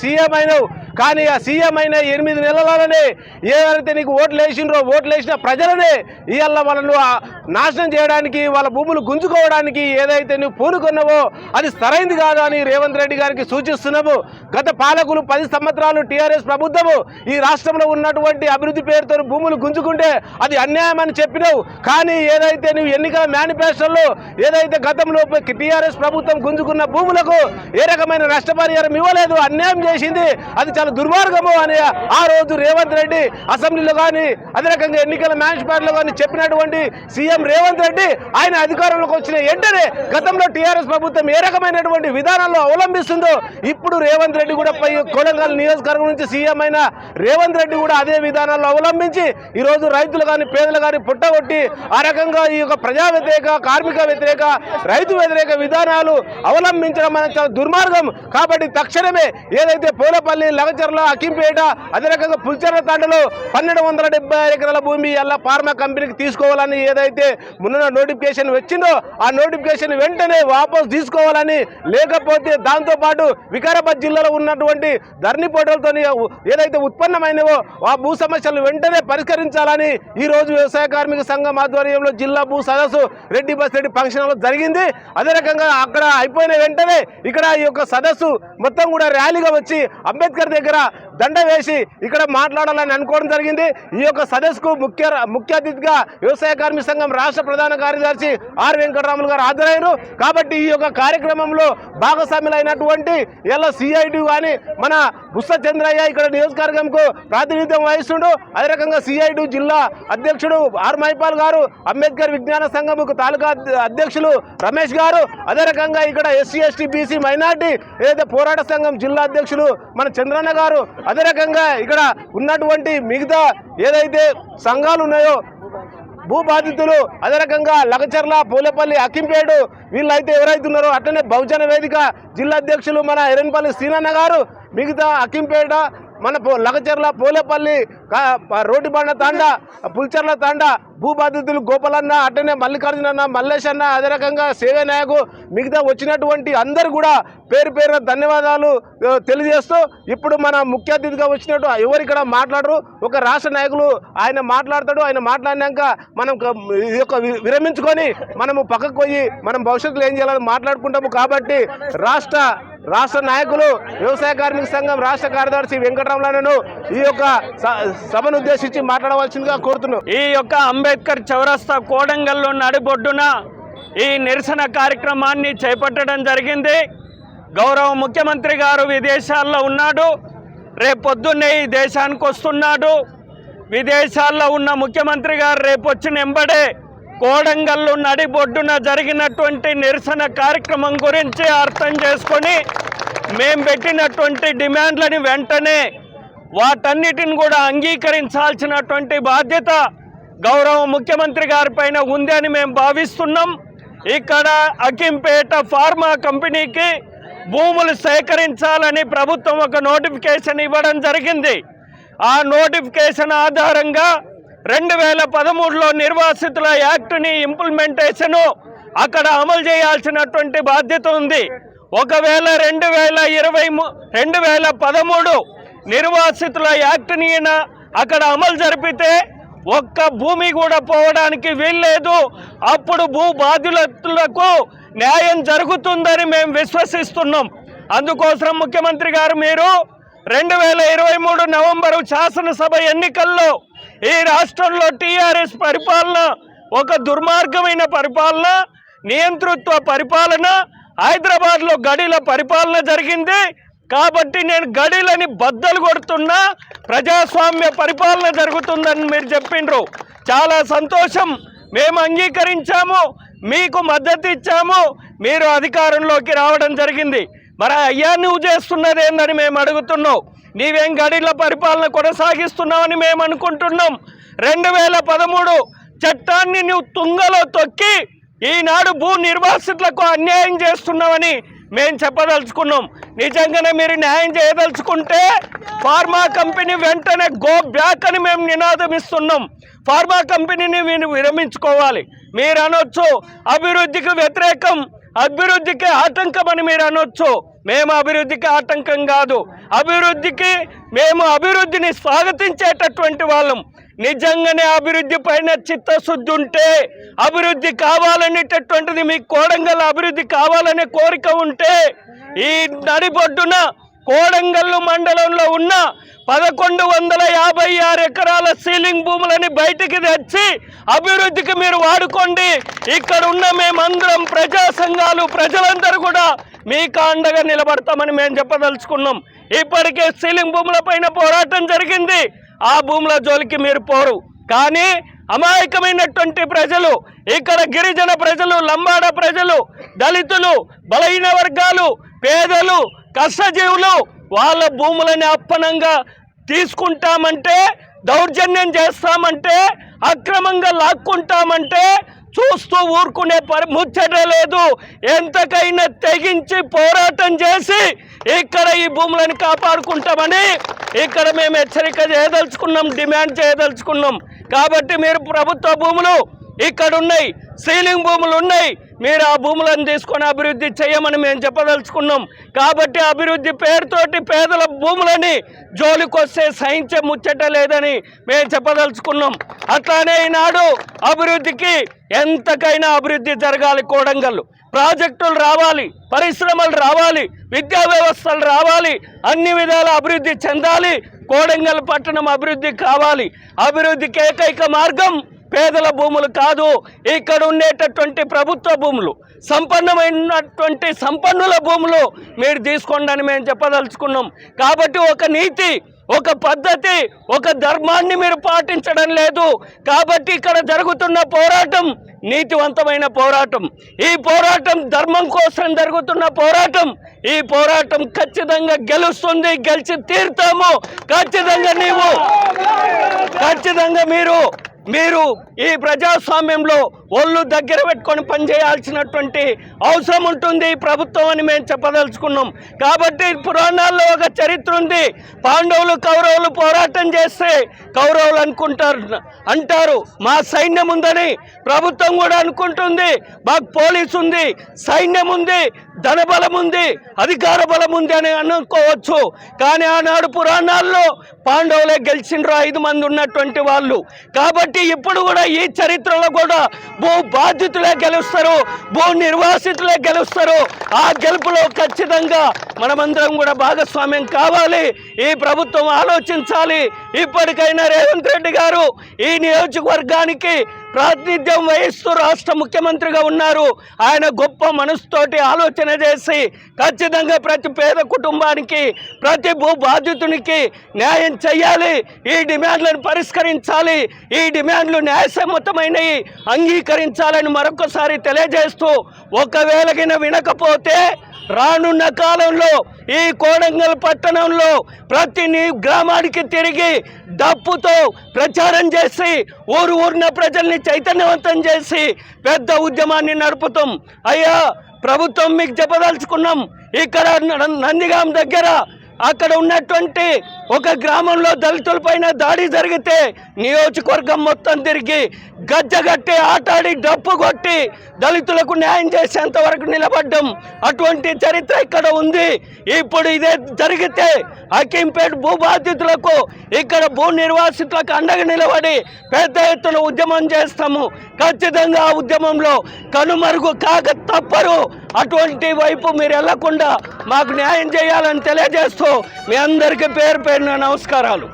CM అయినావు, కానీ ఆ సీఎం అయిన 8 నెలలనే ఏదైతే నీకు ఓట్లు వేసినరో ఓట్లు వేసిన ప్రజలనే ఇవాళ వాళ్ళను నాశనం చేయడానికి, వాళ్ళ భూములు గుంజుకోవడానికి ఏదైతే నువ్వు పూనుకున్నావో అది సరైంది కాదు అని రేవంత్ రెడ్డి గారికి సూచిస్తున్నాము. గత పాలకులు 10 సంవత్సరాలు టీఆర్ఎస్ ప్రభుత్వము ఈ రాష్ట్రంలో ఉన్నటువంటి అభివృద్ధి పేరుతో భూములు గుంజుకుంటే అది అన్యాయం అని చెప్పినావు. కానీ ఏదైతే నువ్వు ఎన్నికల మేనిఫెస్టోలో ఏదైతే గతంలో టీఆర్ఎస్ ప్రభుత్వం గుంజుకున్న భూములకు ఏ రకమైన నష్టపరిహారం ఇవ్వలేదు, అన్యాయం చేసింది, అది చాలా దుర్మార్గము అని ఆ రోజు రేవంత్ రెడ్డి అసెంబ్లీలో కానీ అదే రకంగా ఎన్నికల మేనిఫెస్టోలో కానీ చెప్పినటువంటి సీఎం రేవంత్ రెడ్డి ఆయన అధికారంలోకి వచ్చిన వెంటనే గతంలో టీఆర్ఎస్ ప్రభుత్వం ఏ రకమైనటువంటి విధానాల్లో అవలంబిస్తుందో ఇప్పుడు రేవంత్ రెడ్డి కూడా కొడంగల్ నియోజకవర్గం నుంచి సీఎం అయిన రేవంత్ రెడ్డి కూడా అదే విధానాల్లో అవలంబించి ఈరోజు రైతులు కానీ పేదలు కానీ పుట్టగొట్టి ఆ రకంగా ఈ యొక్క ప్రజా వ్యతిరేక, కార్మిక వ్యతిరేక, రైతు వ్యతిరేక విధానాలు అవలంబించడం అనేది చాలా దుర్మార్గం. కాబట్టి తక్షణమే ఏదైతే పోలపల్లి, లగచర్ల, అకింపేట అదే రకంగా పుల్చర్ల తాండలో 1270 ఎకరాల భూమి అలా ఫార్మా కంపెనీకి తీసుకోవాలని ఏదైతే మొన్న నోటిఫికేషన్ వచ్చిందో ఆ నోటిఫికేషన్ వెంటనే వాపసు తీసుకోవాలని, లేకపోతే దాంతోపాటు వికారాబాద్ జిల్లాలో ఉన్నటువంటి ధరణి పోర్టల్తో ఏదైతే ఉత్పన్నమైనవో ఆ భూ సమస్యలు వెంటనే పరిష్కరించాలని ఈరోజు వ్యవసాయ కార్మిక సంఘం ఆధ్వర్యంలో జిల్లా భూ సదస్సు రెడ్డి బస్ రెడ్డి ఫంక్షన్ హాల్లో జరిగింది. అదే రకంగా అక్కడ అయిపోయిన వెంటనే ఇక్కడ ఈ యొక్క సదస్సు మొత్తం కూడా ర్యాలీగా వచ్చి అంబేద్కర్ దగ్గర దండ వేసి ఇక్కడ మాట్లాడాలని అనుకోవడం జరిగింది. ఈ యొక్క సదస్సుకు ముఖ్య అతిథిగా వ్యవసాయ కార్మిక సంఘం రాష్ట్ర ప్రధాన కార్యదర్శి ఆర్ వెంకటరాములు గారు హాజరయ్యారు. కాబట్టి ఈ యొక్క కార్యక్రమంలో భాగస్వాములైనటువంటి ఇలా సిఐటి కానీ మన బుస్స చంద్రయ్య ఇక్కడ నియోజకవర్గంకు ప్రాతినిధ్యం వహిస్తుండు. అదే రకంగా సిఐటి జిల్లా అధ్యక్షుడు ఆర్ మైపాల్ గారు, అంబేద్కర్ విజ్ఞాన సంఘముకు తాలూకా అధ్యక్షులు రమేష్ గారు, అదే రకంగా ఇక్కడ ఎస్సీ ఎస్టీ బీసీ మైనార్టీ ఏదైతే పోరాట సంఘం జిల్లా అధ్యక్షులు మన చంద్రన్న గారు, అదే రకంగా ఇక్కడ ఉన్నటువంటి మిగతా ఏదైతే సంఘాలు ఉన్నాయో భూ బాధితులు, అదే రకంగా లగచర్ల, పూలపల్లి, అక్కింపేడు వీళ్ళైతే ఎవరైతే ఉన్నారో అట్లనే బహుజన వేదిక జిల్లా అధ్యక్షులు మన ఎరన్పల్లి శ్రీనన్న గారు, మిగతా అక్కింపేట, మన లగచర్ల, పూలపల్లి, రోడ్డుబండ తాండ, పుల్చర్ల తాండ భూ బాధితులు గోపాలన్న, అట్టనే మల్లికార్జునన్న, మల్లేష్ అన్న, అదే రకంగా సేవ నాయకు మిగతా వచ్చినటువంటి అందరు కూడా పేరు పేరున ధన్యవాదాలు తెలియజేస్తూ ఇప్పుడు మన ముఖ్య అతిథిగా వచ్చినట్టు ఎవరు ఇక్కడ మాట్లాడరు, ఒక రాష్ట్ర నాయకులు ఆయన మాట్లాడతాడు. ఆయన మాట్లాడినాక మనం ఈ యొక్క విరమించుకొని మనము పక్కకు పోయి మనం భవిష్యత్తులో ఏం చేయాలని మాట్లాడుకుంటాము. కాబట్టి రాష్ట్ర నాయకులు వ్యవసాయ కార్మిక సంఘం రాష్ట్ర కార్యదర్శి వెంకటరామలను ఈ యొక్క సభను ఉద్దేశించి మాట్లాడవలసిందిగా కోరుతున్నాం. ఈ యొక్క అంబేద్కర్ చౌరస్తా కోడంగల్లో నడిబొడ్డున ఈ నిరసన కార్యక్రమాన్ని చేపట్టడం జరిగింది. గౌరవ ముఖ్యమంత్రి గారు విదేశాల్లో ఉన్నాడు, రేపొద్దున్నే ఈ దేశానికి వస్తున్నాడు. విదేశాల్లో ఉన్న ముఖ్యమంత్రి గారు రేపు వచ్చిన ఎంబడే కోడంగల్లు నడిబొడ్డున జరిగినటువంటి నిరసన కార్యక్రమం గురించి అర్థం చేసుకొని మేము పెట్టినటువంటి డిమాండ్లని వెంటనే వాటన్నిటిని కూడా అంగీకరించాల్సినటువంటి బాధ్యత గౌరవ ముఖ్యమంత్రి గారి పైన ఉంది అని మేము భావిస్తున్నాం. ఇక్కడ అకింపేట ఫార్మా కంపెనీకి భూములు సేకరించాలని ప్రభుత్వం ఒక నోటిఫికేషన్ ఇవ్వడం జరిగింది. ఆ నోటిఫికేషన్ ఆధారంగా 2013లో నిర్వాసితుల యాక్ట్ని ఇంప్లిమెంటేషను అక్కడ అమలు చేయాల్సినటువంటి బాధ్యత ఉంది. ఒకవేళ 2013 నిర్వాసితుల యాక్ట్ని అక్కడ అమలు జరిపితే ఒక్క భూమి కూడా పోవడానికి వీల్లేదు. అప్పుడు భూ బాధితులకు న్యాయం జరుగుతుందని మేము విశ్వసిస్తున్నాం. అందుకోసం ముఖ్యమంత్రి గారు మీరు 2023 నవంబరు శాసనసభ ఎన్నికల్లో ఈ రాష్ట్రంలో టీఆర్ఎస్ పరిపాలన ఒక దుర్మార్గమైన పరిపాలన, నియంతృత్వ పరిపాలన, హైదరాబాద్లో గడిల పరిపాలన జరిగింది. కాబట్టి నేను గడిలని బద్దలు కొడుతున్నా, ప్రజాస్వామ్య పరిపాలన జరుగుతుందని మీరు చెప్పిండ్రు. చాలా సంతోషం, మేము అంగీకరించాము, మీకు మద్దతు ఇచ్చాము, మీరు అధికారంలోకి రావడం జరిగింది. మరి అయ్యా నువ్వు చేస్తున్నది ఏందని మేము అడుగుతున్నాం. నీవేం గడిల పరిపాలన కొనసాగిస్తున్నావని మేము అనుకుంటున్నాం. 2013 చట్టాన్ని నువ్వు తుంగలో తొక్కి ఈనాడు భూ నిర్వాసితులకు అన్యాయం చేస్తున్నావని మేము చెప్పదలుచుకున్నాం. నిజంగానే మీరు న్యాయం చేయదలుచుకుంటే ఫార్మా కంపెనీ వెంటనే గో బ్యాక్ అని మేము నినాదం ఇస్తున్నాం. ఫార్మా కంపెనీని మీరు విరమించుకోవాలి. మీరు అనొచ్చు అభివృద్ధికి వ్యతిరేకం, అభివృద్ధికి ఆటంకం అని మీరు అనొచ్చు. మేము అభివృద్ధికి ఆటంకం కాదు. అభివృద్ధికి మేము అభివృద్ధిని స్వాగతించేటటువంటి వాళ్ళం. నిజంగానే అభివృద్ధి పైన చిత్తశుద్ధి ఉంటే, అభివృద్ధి కావాలనేటటువంటిది మీ కోడంగల్ అభివృద్ధి కావాలనే కోరిక ఉంటే, ఈ నడిబొడ్డున కోడంగల్లు మండలంలో ఉన్న 1156 ఎకరాల సీలింగ్ భూములని బయటికి తెచ్చి అభివృద్ధికి మీరు వాడుకోండి. ఇక్కడ ఉన్న మేమందరం ప్రజా సంఘాలు ప్రజలందరూ కూడా మీకు అండగా నిలబడతామని మేము చెప్పదలుచుకున్నాం. ఇప్పటికే సీలింగ్ భూముల పైన పోరాటం జరిగింది. ఆ భూముల జోలికి మీరు పోరు. కానీ అమాయకమైనటువంటి ప్రజలు, ఇక్కడ గిరిజన ప్రజలు, లంబాడ ప్రజలు, దళితులు, బలహీన వర్గాలు, పేదలు, కష్టజీవులు వాళ్ళ భూములని అప్పనంగా తీసుకుంటామంటే, దౌర్జన్యం చేస్తామంటే, అక్రమంగా లాక్కుంటామంటే చూస్తూ ఊరుకునే ముచ్చట లేదు. ఎంతకైనా తెగించి పోరాటం చేసి ఇక్కడ ఈ భూములను కాపాడుకుంటామని ఇక్కడ మేము హెచ్చరిక చేయదలుచుకున్నాం, డిమాండ్ చేయదలుచుకున్నాం. కాబట్టి మీరు ప్రభుత్వ భూములు ఇక్కడ ఉన్నాయి, సీలింగ్ భూములు ఉన్నాయి, మీరు ఆ భూములను తీసుకొని అభివృద్ధి చేయమని మేము చెప్పదలుచుకున్నాం. కాబట్టి అభివృద్ధి పేరుతోటి పేదల భూములని జోలికొస్తే సహించే ముచ్చట లేదని మేము చెప్పదలుచుకున్నాం. అట్లానే ఈనాడు అభివృద్ధికి ఎంతకైనా అభివృద్ధి జరగాలి. కోడంగల్ ప్రాజెక్టులు రావాలి, పరిశ్రమలు రావాలి, విద్యా వ్యవస్థలు రావాలి, అన్ని విధాల అభివృద్ధి చెందాలి. కోడంగల్ పట్టణం అభివృద్ధి కావాలి. అభివృద్ధికి ఏకైక మార్గం పేదల భూములు కాదు, ఇక్కడ ఉండేటటువంటి ప్రభుత్వ భూములు, సంపన్నమైనటువంటి సంపన్నుల భూములు మీరు తీసుకోండి అని మేము చెప్పదలుచుకున్నాం. కాబట్టి ఒక నీతి, ఒక పద్ధతి, ఒక ధర్మాన్ని మీరు పాటించడం లేదు. కాబట్టి ఇక్కడ జరుగుతున్న పోరాటం నీతివంతమైన పోరాటం. ఈ పోరాటం ధర్మం కోసం జరుగుతున్న పోరాటం. ఈ పోరాటం ఖచ్చితంగా గెలుస్తుంది, గెలిచి తీరుతాము. ఖచ్చితంగా మీరు ఈ ప్రజాస్వామ్యంలో ఒళ్ళు దగ్గర పెట్టుకొని పనిచేయాల్సినటువంటి అవసరం ఉంటుంది ఈ ప్రభుత్వం అని మేము చెప్పదలుచుకున్నాం. కాబట్టి పురాణాల్లో ఒక చరిత్ర ఉంది. పాండవులు కౌరవులు పోరాటం చేస్తే కౌరవులు అంటారు మా సైన్యం ఉందని. ప్రభుత్వం కూడా అనుకుంటుంది మాకు పోలీసు ఉంది, సైన్యం ఉంది, ధనబలం ఉంది, అధికార బలం ఉంది అని అనుకోవచ్చు. కానీ ఆనాడు పురాణాల్లో పాండవులే గెలిచిండ్రు 5 మంది ఉన్నటువంటి వాళ్ళు. కాబట్టి ఇప్పుడు కూడా ఈ చరిత్రలో కూడా భూ బాధితులే గెలుస్తారు, భూ నిర్వాసితులే గెలుస్తారు. ఆ గెలుపులో ఖచ్చితంగా మనమందరం కూడా భాగస్వామ్యం కావాలి. ఈ ప్రభుత్వం ఆలోచించాలి. ఇప్పటికైనా రేవంత్ రెడ్డి గారు ఈ నియోజకవర్గానికి ప్రాతినిధ్యం వహిస్తూ రాష్ట్ర ముఖ్యమంత్రిగా ఉన్నారు. ఆయన గొప్ప మనసుతోటి ఆలోచన చేసి ఖచ్చితంగా ప్రతి పేద కుటుంబానికి, ప్రతి భూ బాధితునికి న్యాయం చేయాలి. ఈ డిమాండ్లను పరిష్కరించాలి. ఈ డిమాండ్లు న్యాయసమ్మతమైనవి అంగీకరించాలని మరొకసారి తెలియజేస్తూ, ఒకవేళ వినకపోతే రానున్న కాలంలో ఈ కోడంగల్ పట్టణంలో ప్రతి గ్రామానికి తిరిగి డప్పుతో ప్రచారం చేసి ఊరున ప్రజల్ని చైతన్యవంతం చేసి పెద్ద ఉద్యమాన్ని నడుపుతాం. అయ్యా ప్రభుత్వం మీకు చెప్పదలుచుకున్నాం, ఇక్కడ నందిగాం దగ్గర అక్కడ ఉన్నటువంటి ఒక గ్రామంలో దళితులపైన దాడి జరిగితే నియోజకవర్గం మొత్తం తిరిగి గజ్జగట్టి ఆటాడి డప్పు కొట్టి దళితులకు న్యాయం చేసేంత వరకు నిలబడ్డం. అటువంటి చరిత్ర ఇక్కడ ఉంది. ఇప్పుడు ఇదే జరిగితే హకీంపేట భూ బాధితులకు, ఇక్కడ భూ నిర్వాసితులకు అండగా నిలబడి పెద్ద ఎత్తున ఉద్యమం చేస్తాము. ఖచ్చితంగా ఆ ఉద్యమంలో కనుమరుగు కాక తప్పరు. అటువంటి వైపు మీరు వెళ్లకుండా మాకు న్యాయం చేయాలని తెలియజేస్తూ మీ అందరికీ పేరు పేరున నమస్కారాలు.